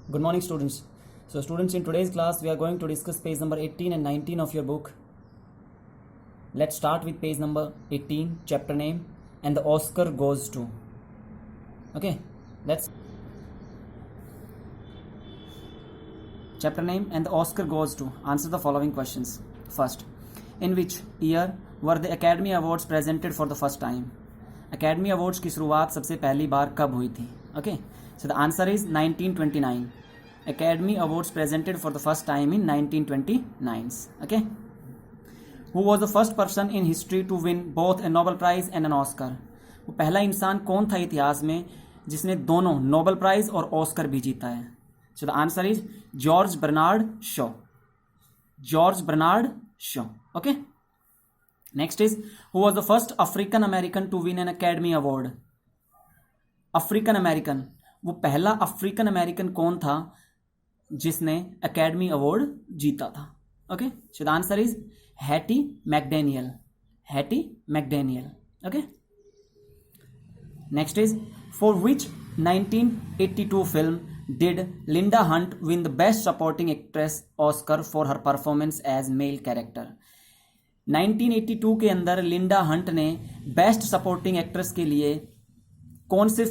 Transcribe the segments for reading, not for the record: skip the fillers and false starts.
Good morning, students. So, students, in today's class, we are going to discuss page number 18 and 19 of your book. Let's start with page number 18, chapter name, and the Oscar goes to. Okay, let's. Chapter name and the Oscar goes to. Answer the following questions. First, in which year were the Academy Awards presented for the first time? Academy Awards की शुरुआत सबसे पहली बार कब हुई थी? Okay, so the answer is 1929. Academy Awards presented for the first time in 1929. Okay, who was the first person in history to win both a Nobel Prize and an Oscar? वो पहला इंसान कौन था इतिहास में जिसने दोनों नोबेल प्राइज और ऑस्कर भी जीता है? So the answer is George Bernard Shaw. George Bernard Shaw. Okay. Next is, who was the first African American to win an Academy Award? African American, वो पहला अफ्रीकन अमेरिकन कौन था जिसने academy award जीता था? Okay, so the answer is Hattie McDaniel. Hattie McDaniel. Okay. Next is, for which 1982 film did Linda Hunt win the best supporting actress Oscar for her performance as male character? 1982 के अंदर Linda Hunt ने best supporting actress के लिए कौन से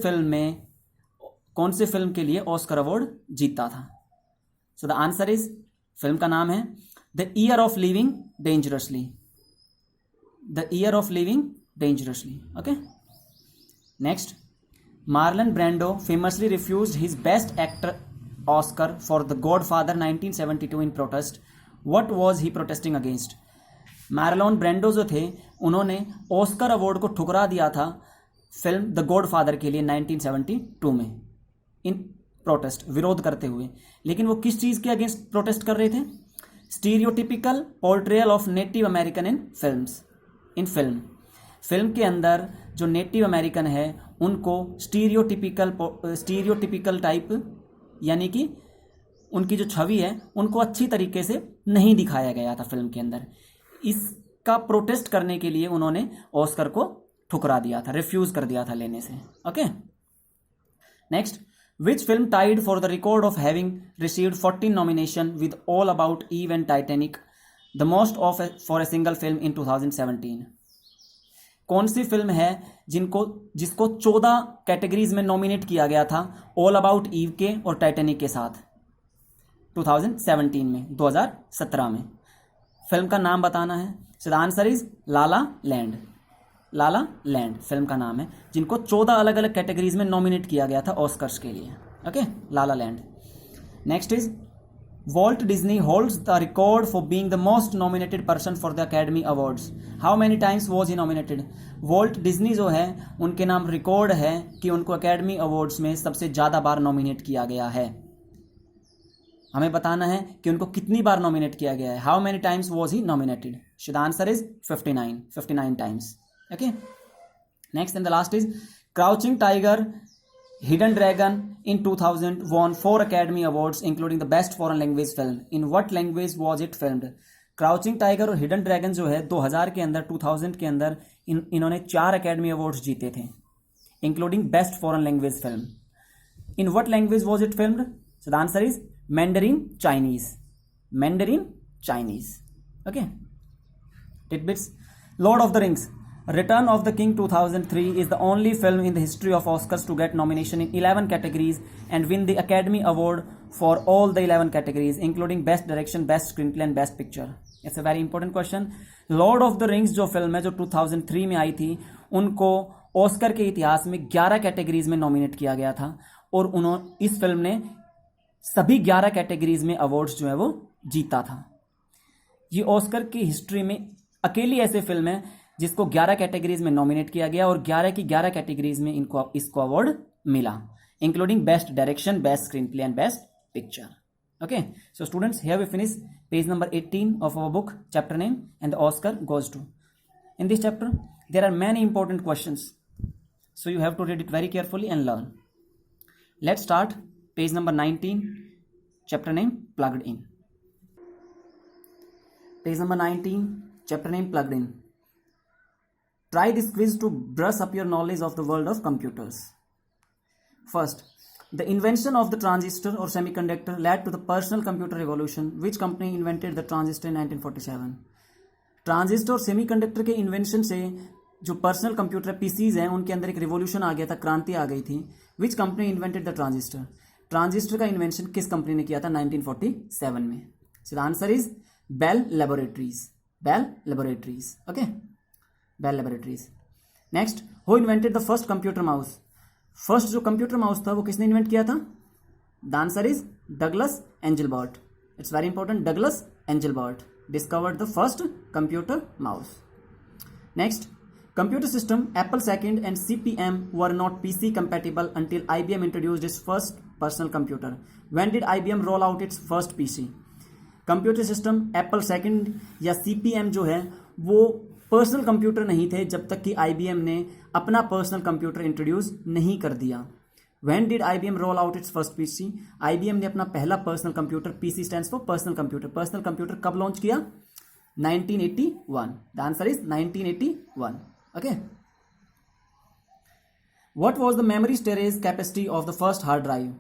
film के लिए Oscar award जीता था? सो द आंसर इज, फिल्म का नाम है the year of living dangerously. The year of living dangerously. Okay. Next, Marlon Brando famously refused his best actor Oscar for the godfather 1972 in protest. What was he protesting against? Marlon Brando जो थे उन्होंने Oscar award को ठुकरा दिया था film the godfather के लिए 1972 में, इन प्रोटेस्ट, विरोध करते हुए. लेकिन वो किस चीज़ के अगेंस्ट प्रोटेस्ट कर रहे थे? Stereotypical portrayal of native American in films. In film के अंदर जो नेटिव अमेरिकन है उनको स्टीरियोटिपिकल टाइप, यानी कि उनकी जो छवि है उनको अच्छी तरीके से नहीं दिखाया गया था फिल्म के अंदर. इसका प्रोटेस्ट करने के लिए उन्होंने ऑस्कर को ठुकरा दिया था, रिफ्यूज कर दिया था लेने से. Okay. Next, which film tied for the record of having received 14 nomination with All About Eve and Titanic, the most of for a single film in 2017? कौन सी फिल्म है जिसको 14 कैटेगरीज में नॉमिनेट किया गया था ऑल अबाउट ईव के और Titanic के साथ 2017 में, 2017 में? फिल्म का नाम बताना है. सो the answer is Lala land. Lala land film का नाम है जिनको 14 अलग अलग कैटेगरीज में नॉमिनेट किया गया था ऑस्कर्स के लिए. Okay, Lala land. Next is, Walt Disney holds the record for being the most nominated person for the academy awards. How many times was he nominated? Walt Disney जो है उनके नाम रिकॉर्ड है कि उनको अकेडमी अवार्ड्स में सबसे ज़्यादा बार नॉमिनेट किया गया है. हमें बताना है कि उनको कितनी बार नॉमिनेट किया गया है. How many times was he nominated? So the answer is 59 times. Okay. Next and the last is, Crouching Tiger, Hidden Dragon in 2000 won 4 Academy Awards including the Best Foreign Language Film. In what language was it filmed? Crouching Tiger और Hidden Dragon जो है 2000 के अंदर, 2000 के अंदर इन्होंने 4 Academy Awards जीते थे including Best Foreign Language Film. In what language was it filmed? So the answer is Mandarin Chinese. Mandarin Chinese. Okay. Tidbits. Lord of the Rings, Return of the King 2003 is the only film in the history of Oscars to get nomination in 11 categories and win the Academy Award for all the 11 categories including Best Direction, Best Screenplay and Best Picture. It's a very important question. Lord of the Rings जो film है जो 2003 में आई थी, उनको Oscar के इतिहास में 11 categories में नॉमिनेट किया गया था और इस फिल्म ने सभी 11 कैटेगरीज में अवार्ड्स जो है वो जीता था. ये ऑस्कर की हिस्ट्री में अकेली ऐसे फिल्म है जिसको 11 कैटेगरीज में नॉमिनेट किया गया और 11 की 11 कैटेगरीज में इसको अवार्ड मिला, including best direction, best screen play and best picture. Okay, so students, here we finish page number 18 of our book, chapter name and the Oscar goes to. In this chapter there are many important questions, so you have to read it very carefully and learn. Let's start page number 19, chapter name plugged in. Page number 19, chapter name plugged in. Try this quiz to brush up your knowledge of the world of computers. First, the invention of the transistor और semiconductor led to the personal computer revolution. Which company invented the transistor in 1947? Transistor और semiconductor के invention से जो personal computer PCs हैं उनके अंदर एक revolution आ गया था, क्रांति आ गई थी. Which company invented the transistor? Transistor का इन्वेंशन किस कंपनी ने किया था 1947 में? So the answer is Bell Laboratories. Bell Laboratories. Okay, Bell Laboratories. Next, who invented the first computer mouse? First जो कंप्यूटर माउस था वो किसने इन्वेंट किया था? The answer is Douglas Engelbart. It's very important. Douglas Engelbart discovered the first computer mouse. Next, computer system Apple II and CP/M were not PC compatible until IBM introduced its first personal computer. When did IBM roll out its first PC? Computer system Apple II या CP/M जो है वो personal computer नहीं थे जब तक कि IBM ने अपना पर्सनल कंप्यूटर इंट्रोड्यूस नहीं कर दिया. When did IBM roll out its first PC? IBM ने अपना पहला personal computer, PC stands for personal computer, personal computer कब लॉन्च किया? 1981. The answer is 1981. Okay. What was the memory storage capacity of the first hard drive?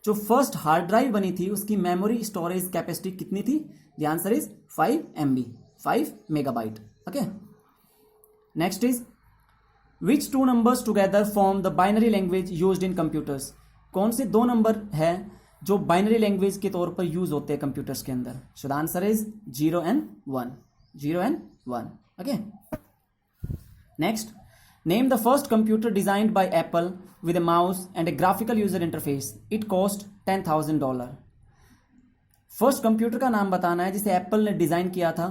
जो first hard drive बनी थी उसकी memory storage capacity कितनी थी? The answer is 5 MB, 5 megabyte. Okay. Next is Which two numbers together form the binary language used in computers? कौन से दो number है जो बाइनरी लैंग्वेज के तौर पर यूज होते हैं कंप्यूटर्स के अंदर? सो the answer is 0 and 1. 0 and 1. Okay. Next, name the first computer designed bye Apple with a mouse and a graphical user interface. It cost $10,000. First computer का नाम बताना है जिसे एप्पल ने डिजाइन किया था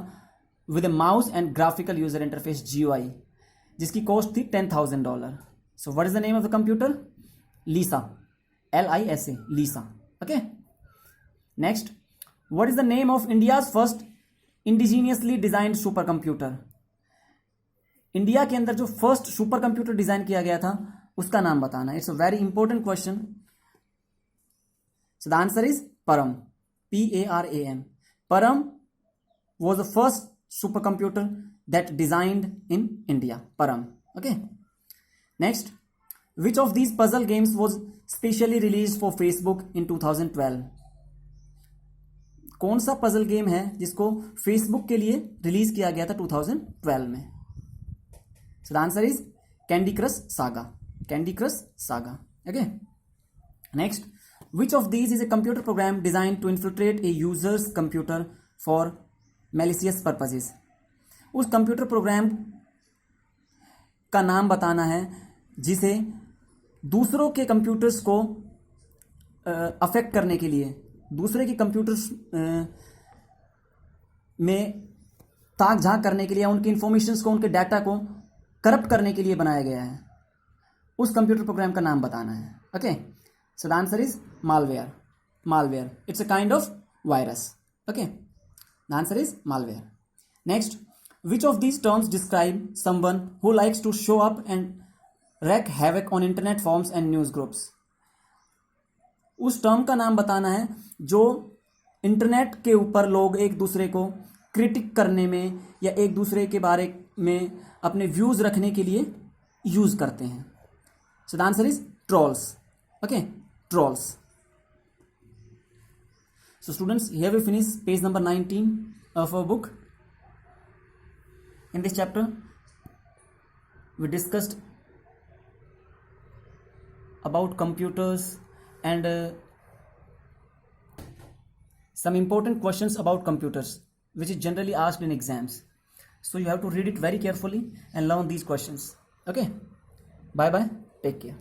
with a mouse and graphical user interface GUI, जिसकी cost थी $10,000. So what is the name of the computer? Lisa. LISA, Lisa. Okay. Next, what is the name of India's first indigenously designed super computer? India के अंदर जो first super computer design किया गया था उसका नाम बताना. It's a very important question. So the answer is परम. PARAM. परम was the first super computer that designed in India. Param. Okay. Next, which of these puzzle games was specially released for Facebook in 2012? कौन सा puzzle game है जिसको Facebook के लिए release किया गया था 2012 में? So the answer is Candy Crush Saga. Candy Crush Saga. Okay. Next, which of these is a computer program designed to infiltrate a user's computer for malicious purposes? उस computer program का नाम बताना है जिसे दूसरों के कंप्यूटर्स को affect करने के लिए, दूसरे के कंप्यूटर्स में ताक झांक करने के लिए, उनकी इंफॉर्मेशंस को, उनके डाटा को करप्ट करने के लिए बनाया गया है. उस कंप्यूटर प्रोग्राम का नाम बताना है. Okay. So the answer is malware. Malware. It's a kind of virus. Okay. The answer is malware. Next, which of these terms describe someone who likes to show up and wreak havoc on internet forums and news groups? उस term का नाम बताना है जो internet के ऊपर लोग एक दूसरे को क्रिटिक करने में या एक दूसरे के बारे में अपने व्यूज रखने के लिए यूज करते हैं. So the answer is trolls. Okay. Trolls. So students, here we finish page number 19 of our book. In this chapter, we discussed about computers and some important questions about computers, which is generally asked in exams. So you have to read it very carefully and learn these questions. Okay. Bye bye. Take care.